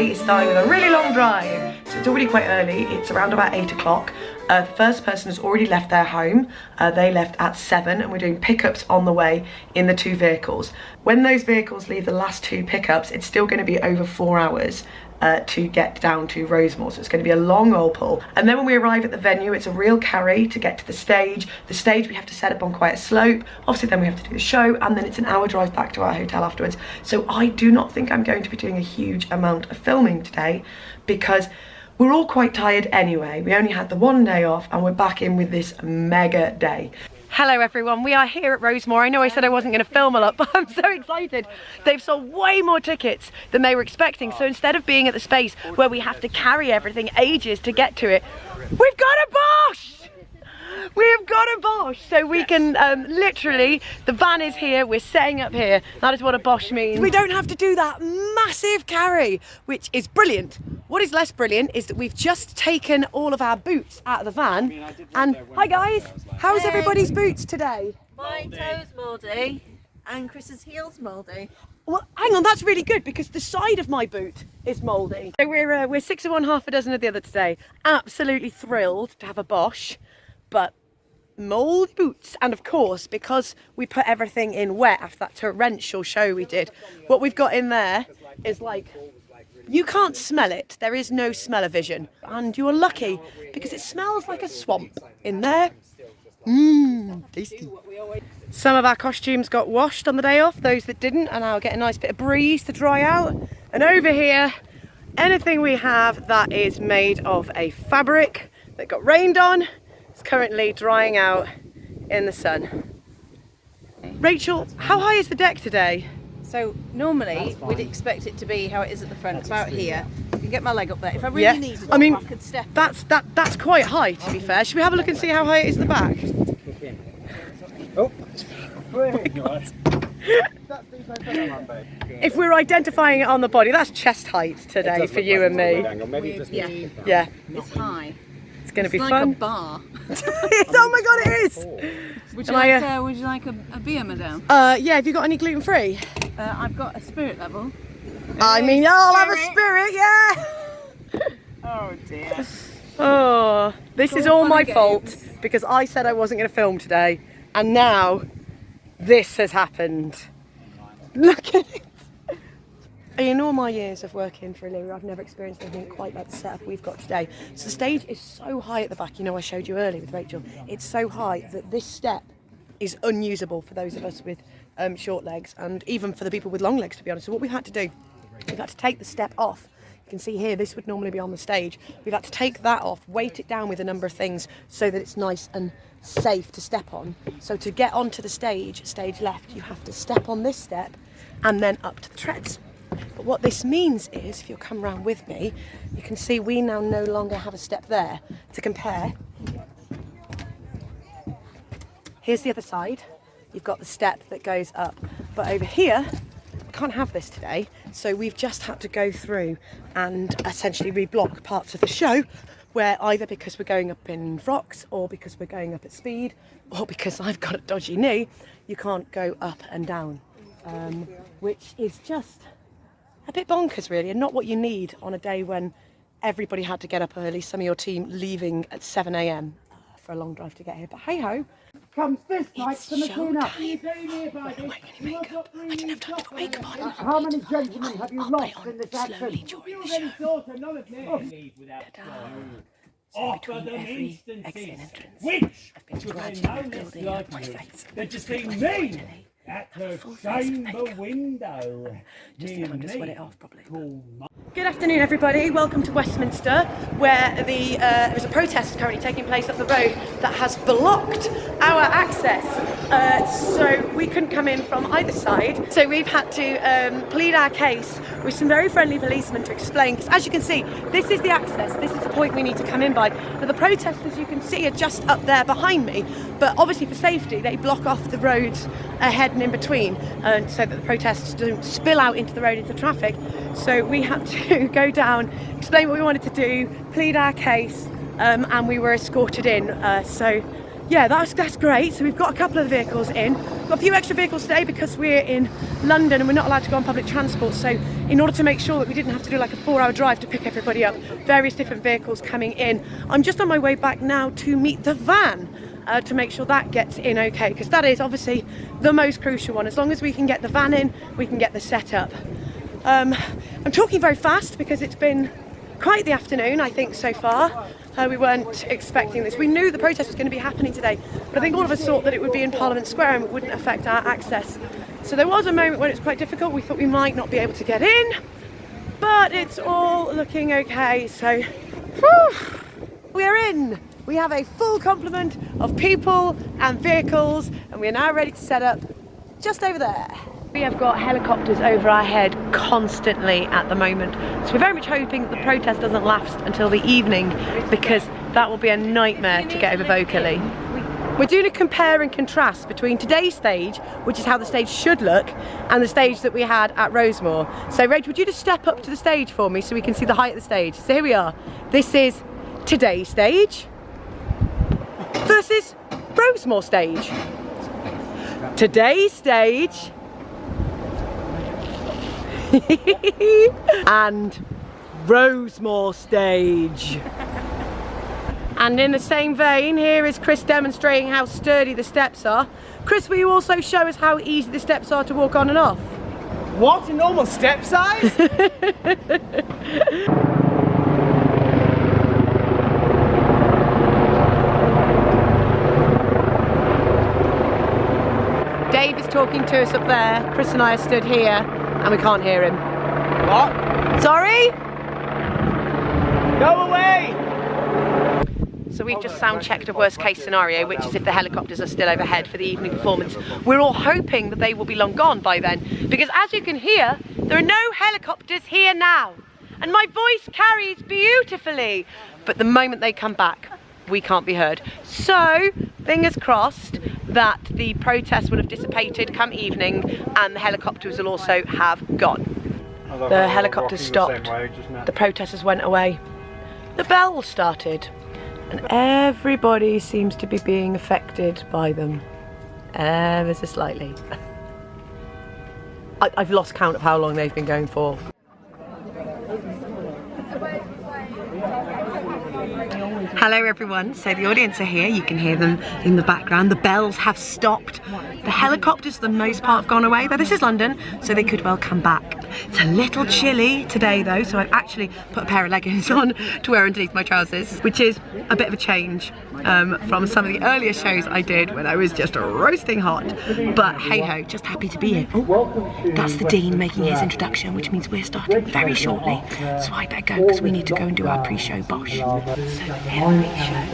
day is starting with a really long drive. So it's already quite early, it's around about 8 o'clock. The first person has already left their home. They left at 7 and we're doing pickups on the way in the 2 vehicles. When those vehicles leave the last 2 pickups, it's still going to be over 4 hours to get down to Rosemore, so it's going to be a long old pull. And then when we arrive at the venue, it's a real carry to get to the stage. The stage we have to set up on quite a slope, obviously then we have to do the show, and then it's an hour drive back to our hotel afterwards. So I do not think I'm going to be doing a huge amount of filming today because we're all quite tired anyway. We only had the 1 day off and we're back in with this mega day. Hello everyone, we are here at Rosemore. I know I said I wasn't going to film a lot, but I'm so excited. They've sold way more tickets than they were expecting, so instead of being at the space where we have to carry everything ages to get to it, we've got a Bosch! We've got a Bosch, so we can literally, the van is here, we're setting up here. That is what a Bosch means. We don't have to do that massive carry, which is brilliant. What is less brilliant is that we've just taken all of our boots out of the van. And hi guys, how's everybody's boots today? My toes mouldy and Chris's heels mouldy. Well, hang on, that's really good because the side of my boot is mouldy. So we're 6 of one, half a dozen of the other today. Absolutely thrilled to have a Bosch, but mouldy boots. And of course, because we put everything in wet after that torrential show we did, what we've got in there is like, you can't smell it. There is no smell-o-vision. And you are lucky because it smells like a swamp in there. Tasty. Some of our costumes got washed on the day off. Those that didn't are now getting a nice bit of breeze to dry out. And over here, anything we have that is made of a fabric that got rained on is currently drying out in the sun. Rachel, how high is the deck today? So normally we'd expect it to be how it is at the front, about here. I can get my leg up there. If I really needed to, I could step. That's quite high, to be fair. Should we have a look and see how high it is at the back? Oh. If we're identifying it on the body, that's chest height today for you and me. Yeah. It's high. It's going to be like fun. A bar. Oh my god, it is! Would you like a beer, madame? Yeah, have you got any gluten-free? I've got a spirit level. I mean, I'll have a spirit, yeah! Oh dear. Oh, this is all my fault because I said I wasn't going to film today and now this has happened. Look at it! In all my years of working for Illyria, I've never experienced anything quite like the setup we've got today. So the stage is so high at the back, you know I showed you earlier with Rachel, it's so high that this step is unusable for those of us with short legs and even for the people with long legs, to be honest. So what we've had to do, we've had to take the step off. You can see here, this would normally be on the stage. We've had to take that off, weight it down with a number of things so that it's nice and safe to step on. So to get onto the stage, stage left, you have to step on this step and then up to the treads. But what this means is, if you'll come round with me, you can see we now no longer have a step there to compare. Here's the other side. You've got the step that goes up. But over here, we can't have this today. So we've just had to go through and essentially reblock parts of the show where either because we're going up in frocks or because we're going up at speed or because I've got a dodgy knee, you can't go up and down, which is just a bit bonkers really, and not what you need on a day when everybody had to get up early, some of your team leaving at 7 AM for a long drive to get here. But hey ho, Comes this night to the clean-up. I didn't have time to put makeup on. How many gentlemen have you lost in this action? Slowly during the show. So between every exit and entrance, I've been gradually building up my face. They're just seeing me at her chamber window. Just in time to sweat it off properly. Good afternoon everybody, welcome to Westminster, where there's a protest currently taking place up the road that has blocked our access, so we couldn't come in from either side. So we've had to plead our case with some very friendly policemen to explain, because as you can see, this is the access, this is the point we need to come in by. Now the protesters, you can see, are just up there behind me, but obviously for safety they block off the roads ahead and in between, so that the protests don't spill out into the road, into traffic. So we had to go down, explain what we wanted to do, plead our case, and we were escorted in. So yeah, that's great. So we've got a couple of vehicles in. Got a few extra vehicles today because we're in London and we're not allowed to go on public transport. So in order to make sure that we didn't have to do like a 4-hour drive to pick everybody up, various different vehicles coming in. I'm just on my way back now to meet the van to make sure that gets in okay, because that is obviously the most crucial one. As long as we can get the van in, we can get the setup. I'm talking very fast because it's been quite the afternoon, I think, so far. We weren't expecting this. We knew the protest was going to be happening today, but I think all of us thought that it would be in Parliament Square and it wouldn't affect our access. So there was a moment when it was quite difficult. We thought we might not be able to get in, but it's all looking okay. So, whew, we are in. We have a full complement of people and vehicles, and we are now ready to set up just over there. We have got helicopters over our head constantly at the moment, so we're very much hoping that the protest doesn't last until the evening, because that will be a nightmare to get over vocally. We're doing a compare and contrast between today's stage, which is how the stage should look, and the stage that we had at Rosemore. So Rach, would you just step up to the stage for me so we can see the height of the stage? So here we are. This is today's stage versus Rosemore stage. Today's stage and Rosemore stage. And in the same vein, here is Chris demonstrating how sturdy the steps are. Chris, will you also show us how easy the steps are to walk on and off? What? A normal step size? Dave is talking to us up there. Chris and I are stood here and we can't hear him. What? Sorry? Go away! So we've just sound checked a worst case scenario, which is if the helicopters are still overhead for the evening performance. We're all hoping that they will be long gone by then, because as you can hear, there are no helicopters here now. And my voice carries beautifully, but the moment they come back, we can't be heard. So, fingers crossed that the protest will have dissipated come evening and the helicopters will also have gone. The helicopters stopped, the protesters went away, the bells started, and everybody seems to be being affected by them, ever so slightly. I've lost count of how long they've been going for. Hello everyone, so the audience are here, you can hear them in the background. The bells have stopped. The helicopters for the most part have gone away, though this is London, so they could well come back. It's a little chilly today though, so I've actually put a pair of leggings on to wear underneath my trousers, which is a bit of a change from some of the earlier shows I did when I was just roasting hot. But hey ho, just happy to be here. Oh, that's the Dean making his introduction, which means we're starting very shortly. So I better go because we need to go and do our pre-show bosh. So here we show,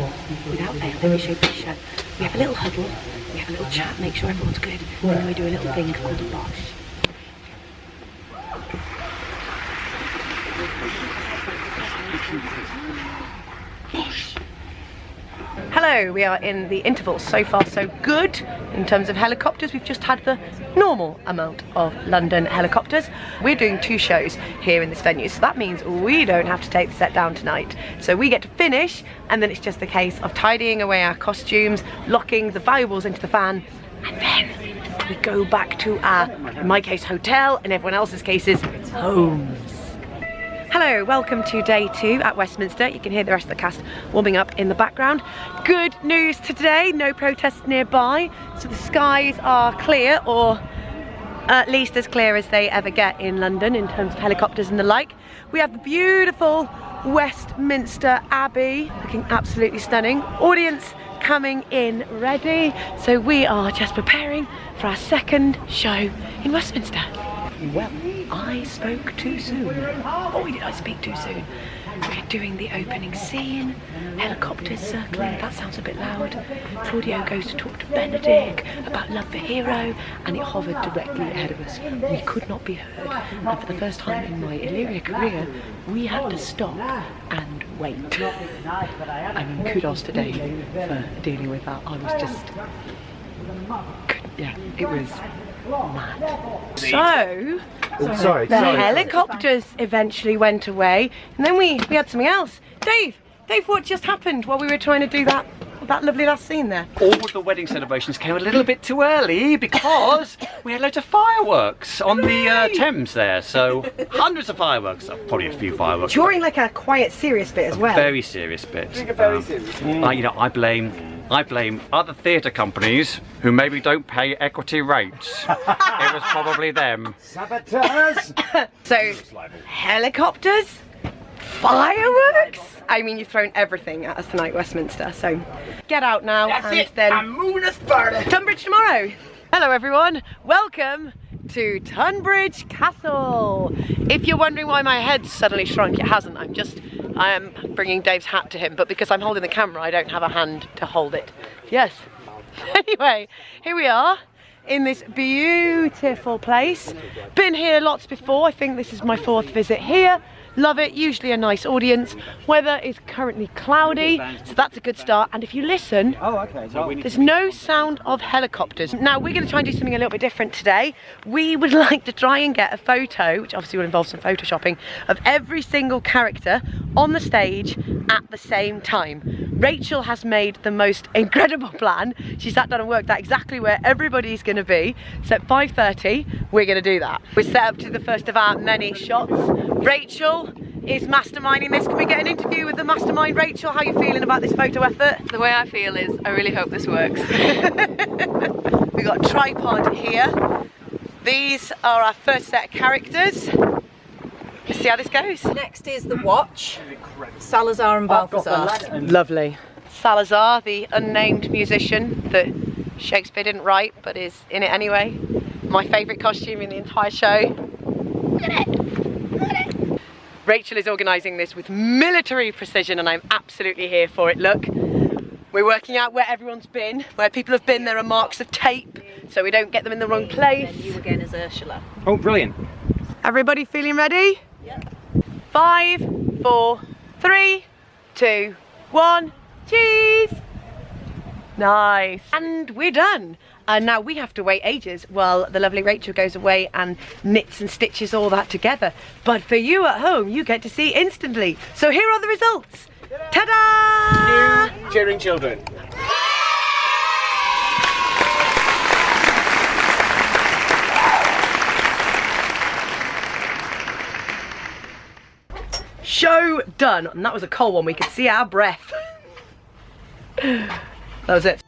without fail, let me show pre-show. We have a little huddle, we have a little chat, make sure everyone's good, and then we do a little thing called a bosh. Hello, we are in the interval. So far so good in terms of helicopters. We've just had the normal amount of London helicopters. We're doing 2 shows here in this venue, so that means we don't have to take the set down tonight. So we get to finish, and then it's just a case of tidying away our costumes, locking the valuables into the van, and then we go back to our, in my case, hotel, and everyone else's cases, homes. Hello, welcome to day 2 at Westminster. You can hear the rest of the cast warming up in the background. Good news today, no protests nearby, so the skies are clear, or at least as clear as they ever get in London in terms of helicopters and the like. We have the beautiful Westminster Abbey, looking absolutely stunning. Audience coming in ready, so we are just preparing for our second show in Westminster. Well, I spoke too soon. Boy, did I speak too soon. We're doing the opening scene, helicopters circling, that sounds a bit loud. Claudio goes to talk to Benedict about love for Hero, and it hovered directly ahead of us. We could not be heard, and for the first time in my Illyria career, we had to stop and wait. I mean, kudos to Dave for dealing with that. I was just, yeah, it was mad. So, the helicopters eventually went away, and then we had something else. Dave, what just happened while we were trying to do that that lovely last scene there. All of the wedding celebrations came a little bit too early because we had loads of fireworks on the Thames there. So hundreds of fireworks, probably a few fireworks. During like a quiet, serious bit as well. Very serious bit. You know, I blame other theatre companies who maybe don't pay equity rates. It was probably them. Saboteurs! So, helicopters? Fireworks? I mean, you've thrown everything at us tonight, Westminster, so get out now. That's and it. Then I'm moving to Sparta. Tunbridge tomorrow. Hello everyone, welcome to Tunbridge Castle. If you're wondering why my head's suddenly shrunk, it hasn't. I am bringing Dave's hat to him, but because I'm holding the camera, I don't have a hand to hold it. Yes. Anyway, here we are in this beautiful place. Been here lots before. I think this is my 4th visit here. Love it, usually a nice audience. Weather is currently cloudy, so that's a good start. And if you listen, there's no sound of helicopters. Now we're going to try and do something a little bit different today. We would like to try and get a photo, which obviously will involve some photoshopping, of every single character on the stage at the same time. Rachel has made the most incredible plan. She sat down and worked out exactly where everybody's going to be. So at 5:30, we're going to do that. We're set up to the first of our many shots. Rachel is masterminding this. Can we get an interview with the mastermind? Rachel, how are you feeling about this photo effort? The way I feel is I really hope this works. We got a tripod here. These are our first set of characters. Let's see how this goes. Next is the watch. Salazar and Balthazar. Lovely. Salazar, the unnamed musician that Shakespeare didn't write but is in it anyway. My favourite costume in the entire show. Look at it. Rachel is organising this with military precision and I'm absolutely here for it. Look, we're working out where everyone's been. Where people have been, there are marks of tape so we don't get them in the wrong place. And you again as Ursula. Oh, brilliant. Everybody feeling ready? Yep. 5, 4, 3, 2, 1, cheese! Nice. And we're done. And now we have to wait ages while the lovely Rachel goes away and knits and stitches all that together. But for you at home, you get to see instantly. So here are the results. Ta-da! New cheering children. Show done. And that was a cold one. We could see our breath. That was it.